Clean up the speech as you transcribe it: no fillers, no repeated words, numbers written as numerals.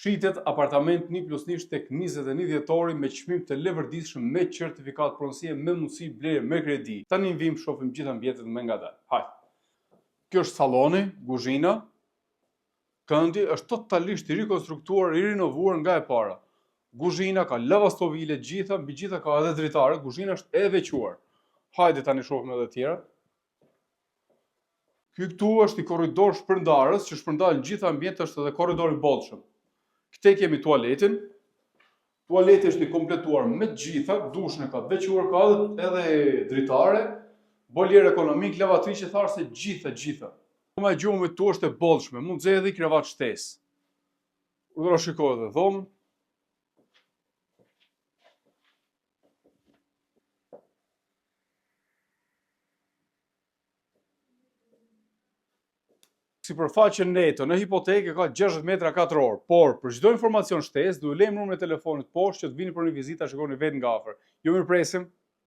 Shitet apartament 1+1 tek 21 dhjetori me çmim të levërditshëm me certifikat pronësie me mundësi blerje me kredi. Tani vim shohim gjithë ambientet më ngadalë. Hajde. Kjo është salloni, kuzhina. Këndi është totalisht i rikonstruktuar, i rinovuar nga e para. Kuzhina ka lavastovile gjitha, mbi gjitha ka edhe dritare, kuzhina është e veçuar. Hajde tani shohim edhe të tjera. Ky këtu është i korridor shpërndarës, që shpërndan gjithë ambientet, është edhe korridor i bollshëm. Këte kemi tualetin. Tualeti është i kompletuar me gjitha, dushën e ka veçuar, ka edhe dritare, boljer ekonomik, lavatriçe, tharse gjitha. Dhoma e gjumit tu është e bollshme, mund të zedhi krevat shtesë. Urdhëro shikohet edhe dhomë. Sipërfaqen neto në hipoteke ka 60 metra katror, por për çdo informacion shtesë, duhet lejmë numrin e telefonit poshtë që të vini për një vizitë ta shikoni vetë nga afër. Ju mirëpresim.